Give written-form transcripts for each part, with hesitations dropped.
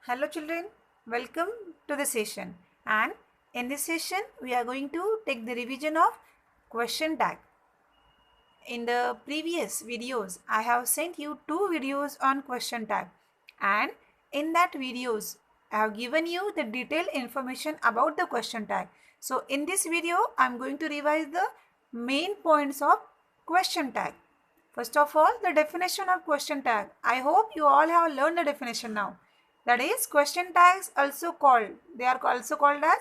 Hello children, welcome to the session, and in this session we are going to take the revision of question tag. In the previous videos I have sent you two videos on question tag, and in that videos I have given you the detailed information about the question tag. So in this video I am going to revise the main points of question tag. First of all, the definition of question tag. I hope you all have learned the definition now. That is, question tags they are also called as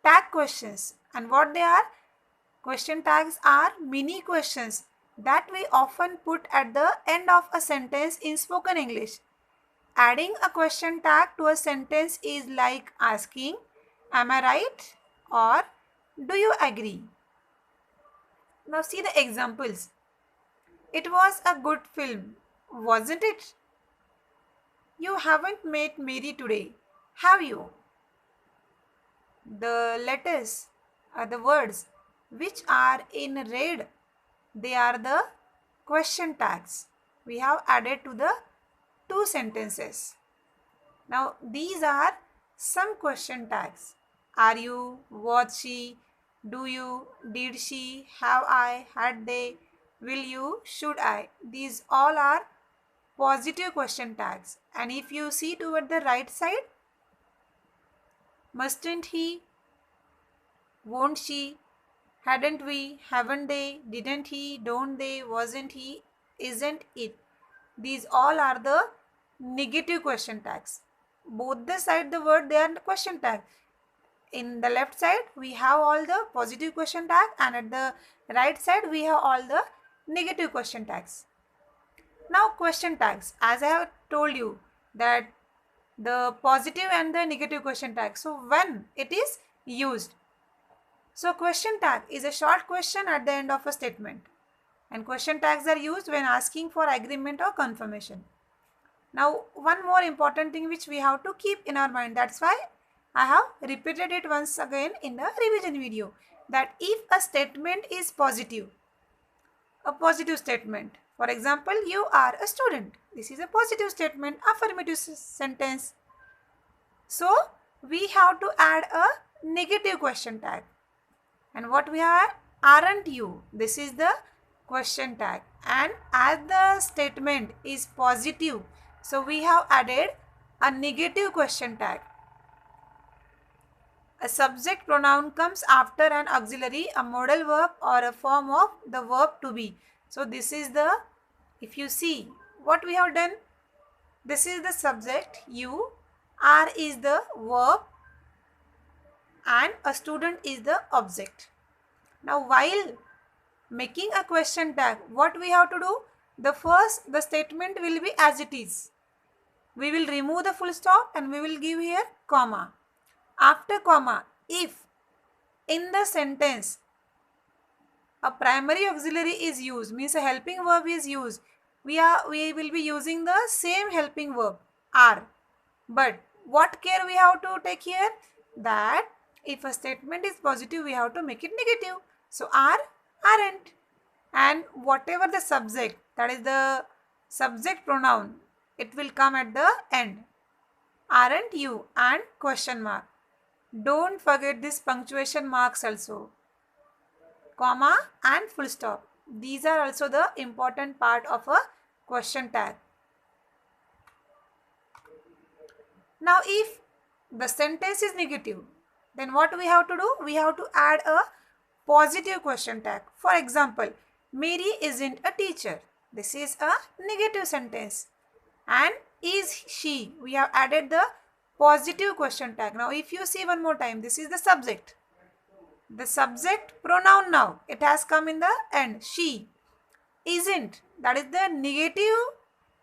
tag questions. And what they are? Question tags are mini questions that we often put at the end of a sentence in spoken English. Adding a question tag to a sentence is like asking, am I right? Or do you agree? Now see the examples. It was a good film, wasn't it? You haven't met Mary today, have you? The letters are the words which are in red. They are the question tags we have added to the two sentences. Now these are some question tags. Are you? Was she? Do you? Did she? Have I? Had they? Will you? Should I? These all are positive question tags. And if you see toward the right side, mustn't he? Won't she? Hadn't we? Haven't they? Didn't he? Don't they? Wasn't he? Isn't it? These all are the negative question tags. Both the side the word they are question tag. In the left side we have all the positive question tag, and at the right side we have all the negative question tags. Now question tags, as I have told you that the positive and the negative question tag. So when it is used. So question tag is a short question at the end of a statement, and question tags are used when asking for agreement or confirmation. Now one more important thing which we have to keep in our mind, that's why I have repeated it once again in the revision video, that if a statement is positive, a positive statement, for example, you are a student, this is a positive statement, affirmative sentence. So we have to add a negative question tag. And what we have? Aren't you? This is the question tag. And as the statement is positive, so we have added a negative question tag. A subject pronoun comes after an auxiliary, a modal verb or a form of the verb to be. So this is the, if you see what we have done, this is the subject, you, are is the verb, and a student is the object. Now while making a question tag, what we have to do? The statement will be as it is. We will remove the full stop and we will give here comma. After comma, if in the sentence a primary auxiliary is used, means a helping verb is used, we will be using the same helping verb, are. But what care we have to take here? That if a statement is positive, we have to make it negative. So are, aren't. And whatever the subject, that is the subject pronoun, it will come at the end. Aren't you? And question mark. Don't forget this punctuation marks also. Comma and full stop. These are also the important part of a question tag. Now if the sentence is negative, then what we have to do? We have to add a positive question tag. For example, Mary isn't a teacher. This is a negative sentence. And is she? We have added the positive question tag. Now if you see one more time, this is the subject. The subject pronoun now, it has come in the end. She isn't, that is the negative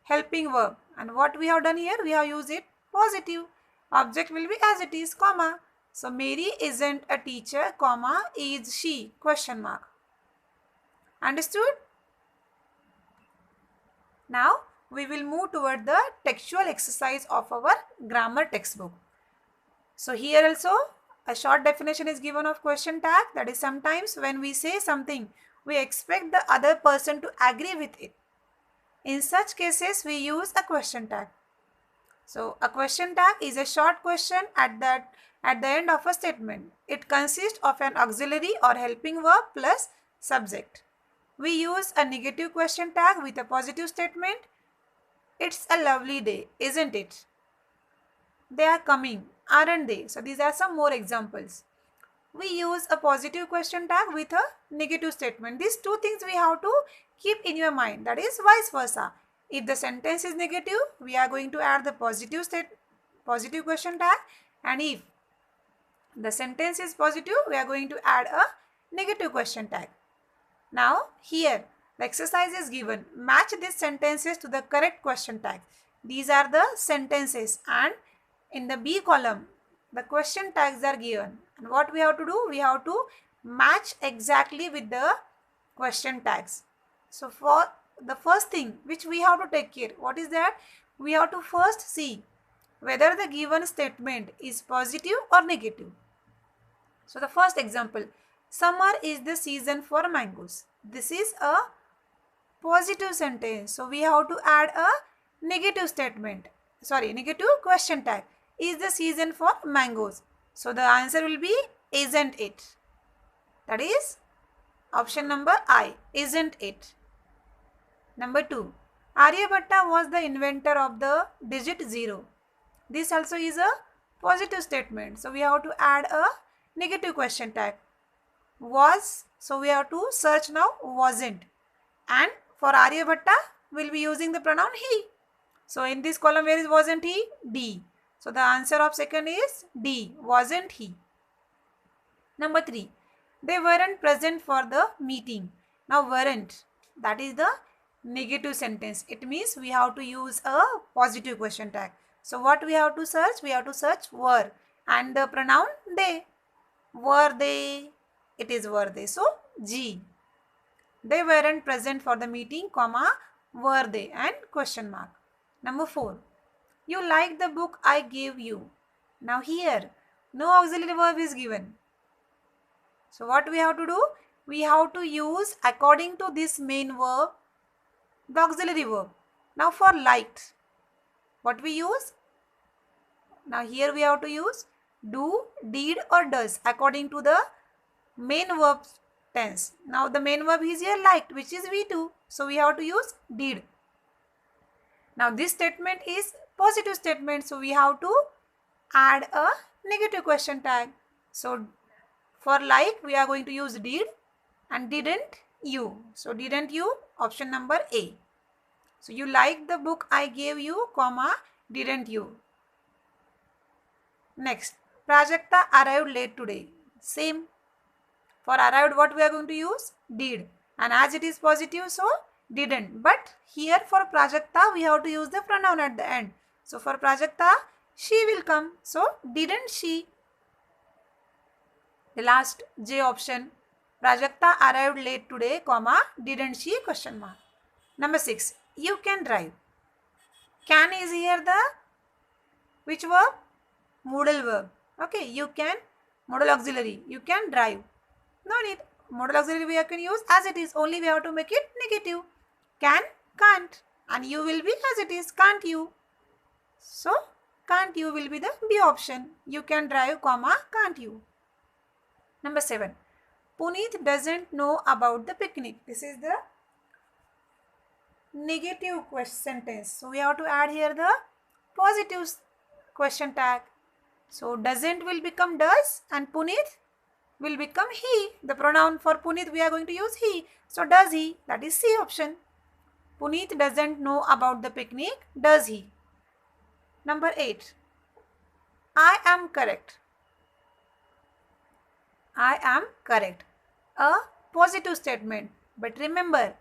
helping verb. And what we have done here? We have used it positive. Object will be as it is, comma. So Mary isn't a teacher, comma, is she? Question mark. Understood? Now we will move toward the textual exercise of our grammar textbook. So here also a short definition is given of question tag. That is, sometimes when we say something, we expect the other person to agree with it. In such cases, we use a question tag. So a question tag is a short question at the end of a statement. It consists of an auxiliary or helping verb plus subject. We use a negative question tag with a positive statement. It's a lovely day, isn't it? They are coming, aren't they? So these are some more examples. We use a positive question tag with a negative statement. These two things we have to keep in your mind. That is vice versa. If the sentence is negative, we are going to add the positive question tag, and if the sentence is positive, we are going to add a negative question tag. Now here the exercise is given. Match these sentences to the correct question tag. These are the sentences, and in the B column the question tags are given. And what we have to do? We have to match exactly with the question tags. So for the first thing which we have to take care, what is that? We have to first see whether the given statement is positive or negative. So the first example, summer is the season for mangoes. This is a positive sentence. So we have to add a negative statement. Negative question tag. Is the season for mangoes. So the answer will be isn't it. That is option number I, isn't it. Number 2, Aryabhatta was the inventor of the digit 0. This also is a positive statement. So we have to add a negative question tag. Was, so we have to search now wasn't. And for Aryabhatta, we will be using the pronoun he. So in this column, where is wasn't he? D. So the answer of second is D, wasn't he. Number 3, they weren't present for the meeting. Now weren't, that is the negative sentence. It means we have to use a positive question tag. So what we have to search? We have to search were, and the pronoun they. Were they? It is were they. So G. They weren't present for the meeting, comma, were they, and question mark. Number 4, you liked the book I gave you. Now here, no auxiliary verb is given. So what we have to do? We have to use according to this main verb, the auxiliary verb. Now for liked, what we use? Now here we have to use do, did or does according to the main verb tense. Now the main verb is here liked, which is V2. So we have to use did. Now this statement is positive statement. So we have to add a negative question tag. So for like, we are going to use did, and didn't you. So didn't you, option number A. So you liked the book I gave you, comma, didn't you. Next, Prajakta arrived late today. Same. For arrived, what we are going to use? Did. And as it is positive, so didn't. But here for Prajakta, we have to use the pronoun at the end. So for Prajakta, she will come. So didn't she. The last J option, Prajakta arrived late today, comma, didn't she, question mark. Number 6, you can drive. Can is here the which verb? Modal verb. Okay, you can, modal auxiliary, you can drive. No need, modal auxiliary we can use as it is, only we have to make it negative. Can, can't, and you will be as it is, can't you. So can't you will be the B option. You can drive, comma, can't you. Number 7, Puneet doesn't know about the picnic. This is the negative question sentence. So we have to add here the positive question tag. So doesn't will become does, and Puneet will become he. The pronoun for Puneet we are going to use he. So does he, that is C option. Puneet doesn't know about the picnic, does he. Number 8, I am correct. I am correct. A positive statement. But remember,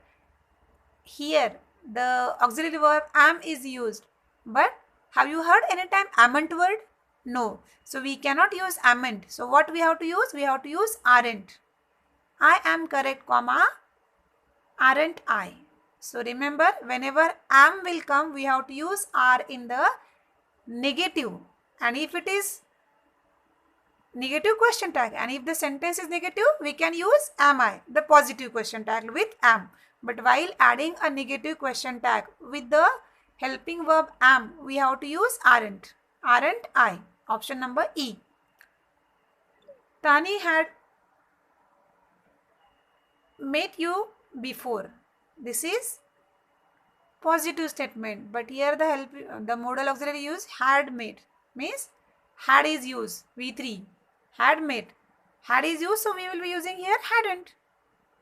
here the auxiliary verb am is used. But have you heard any time amn't word? No. So we cannot use amn't. So what we have to use? We have to use aren't. I am correct, comma, aren't I. So remember, whenever am will come, we have to use are in the negative. And if it is negative question tag, and if the sentence is negative, we can use am I, the positive question tag with am. But while adding a negative question tag with the Helping verb am, we have to use aren't. Aren't I? Option number E. Tani had met you before. This is positive statement, but here the modal auxiliary use had met, means had is used, V3. Had met. Had is used, so we will be using here hadn't.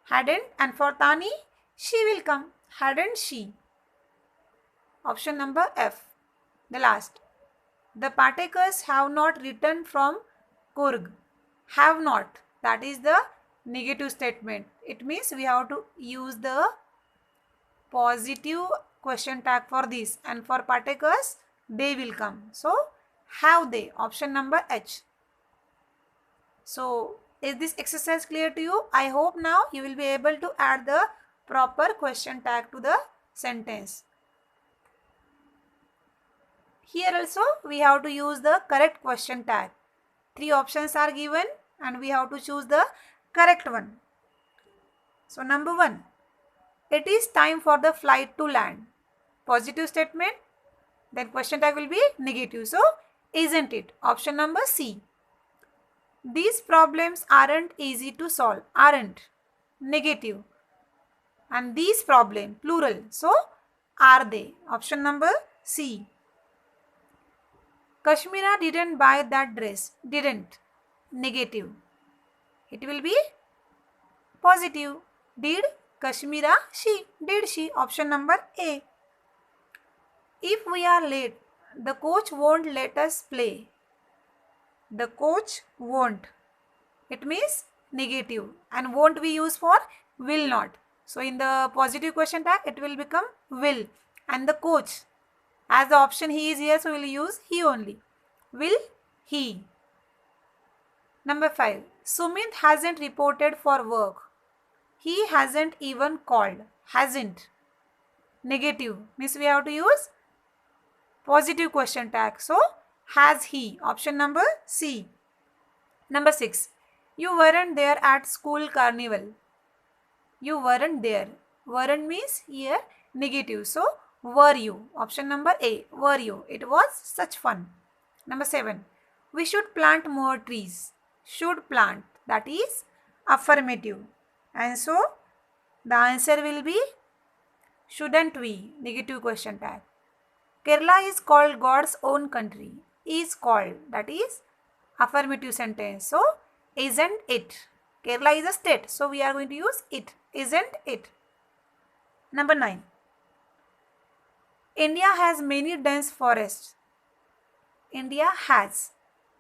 Hadn't, and for Tani, she will come. Hadn't she? Option number F. The last. The Patekas have not returned from Kurg. Have not. That is the negative statement. It means we have to use the positive question tag for this, and for Patekas, they will come. So, have they? Option number H. So, is this exercise clear to you? I hope now you will be able to add the proper question tag to the sentence. Here also we have to use the correct question tag. 3 options are given and we have to choose the correct one. So number 1, it is time for the flight to land. Positive statement, then question tag will be negative. So isn't it? Option number C. These problems aren't easy to solve. Aren't. Negative. And these problems, plural. So are they? Option number C. Kashmira didn't buy that dress. Didn't. Negative. It will be positive. Did Kashmira? She. Did she? Option number A. If we are late, the coach won't let us play. The coach won't. It means negative. And won't we use for will not. So in the positive question tag, it will become will. And the coach, as the option he is here, so we will use he only. Will he? Number 5. Sumit hasn't reported for work. He hasn't even called. Hasn't. Negative. Means we have to use positive question tag. So, has he? Option number C. Number 6. You weren't there at school carnival. You weren't there. Weren't means here negative. So, were you? Option number A. Were you? It was such fun. Number 7. We should plant more trees. Should plant. That is affirmative. And so, the answer will be shouldn't we? Negative question tag. Kerala is called God's own country. Is called. That is affirmative sentence. So, isn't it? Kerala is a state. So, we are going to use it. Isn't it? Number 9. India has many dense forests. India has.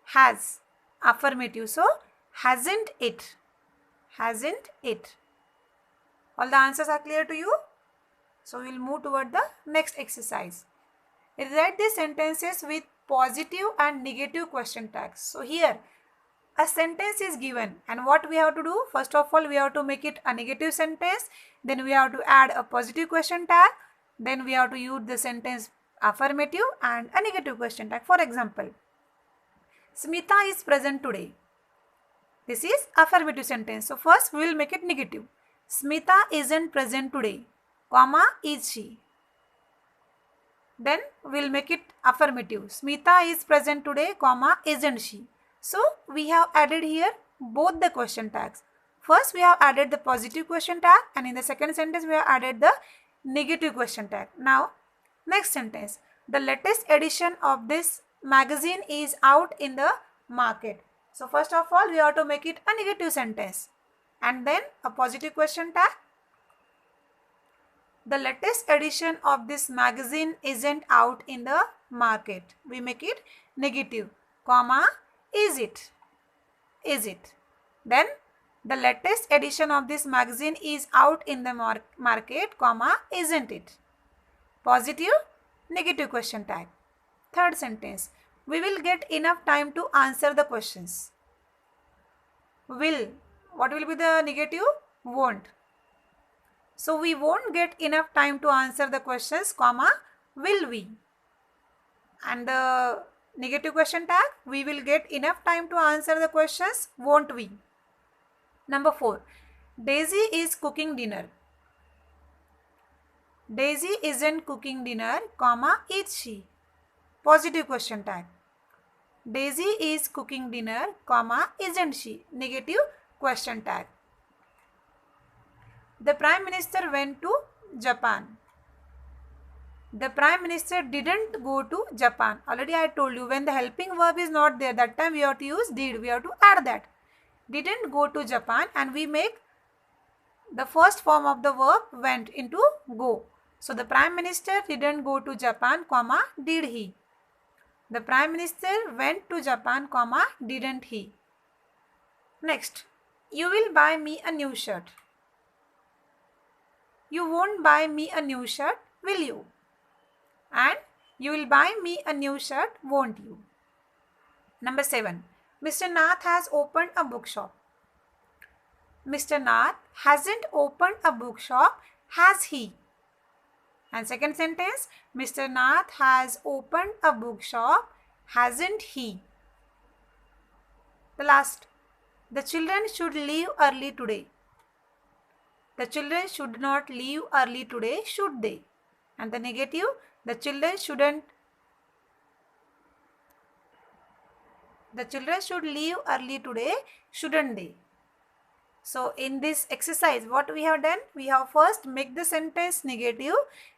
Has. Affirmative. So, hasn't it? Hasn't it? All the answers are clear to you? So, we will move toward the next exercise. Write the sentences with positive and negative question tags. So, here a sentence is given and what we have to do? First of all, we have to make it a negative sentence. Then we have to add a positive question tag. Then we have to use the sentence affirmative and a negative question tag. For example, Smita is present today. This is affirmative sentence. So, first we will make it negative. Smita isn't present today, comma, is she. Then we will make it affirmative. Smita is present today, comma, isn't she. So, we have added here both the question tags. First, we have added the positive question tag and in the second sentence, we have added the negative question tag. Now, next sentence. The latest edition of this magazine is out in the market. So, first of all, we have to make it a negative sentence and then a positive question tag. The latest edition of this magazine isn't out in the market. We make it negative, comma, is it? Is it? Then, the latest edition of this magazine is out in the market, comma, isn't it? Positive, negative question tag. Third sentence. We will get enough time to answer the questions. Will. What will be the negative? Won't. So, we won't get enough time to answer the questions, comma, will we? And the negative question tag, we will get enough time to answer the questions, won't we? Number 4. Daisy is cooking dinner. Daisy isn't cooking dinner, comma, is she? Positive question tag. Daisy is cooking dinner, comma, isn't she? Negative question tag. The Prime Minister went to Japan. The Prime Minister didn't go to Japan. Already I told you, when the helping verb is not there, that time we have to use did. We have to add that. Didn't go to Japan, and we make the first form of the verb went into go. So the Prime Minister didn't go to Japan, comma, did he? The Prime Minister went to Japan, comma, didn't he? Next, you will buy me a new shirt. You won't buy me a new shirt, will you? And you will buy me a new shirt, won't you? Number 7. Mr. Nath has opened a bookshop. Mr. Nath hasn't opened a bookshop, has he? And second sentence, Mr. Nath has opened a bookshop, hasn't he? The last, the children should leave early today. The children should not leave early today, should they? And the negative, the children shouldn't. The children should leave early today, shouldn't they? So in this exercise, what we have done? We have first make the sentence negative,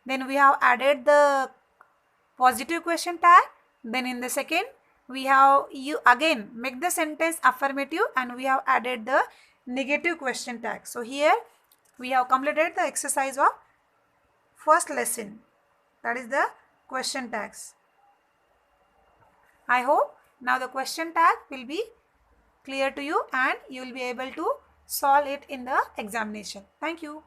then we have added the positive question tag, then in the second, we have you again make the sentence affirmative, and we have added the negative question tag. So here we have completed the exercise of first lesson, that is the question tags. I hope now the question tag will be clear to you and you will be able to solve it in the examination. Thank you.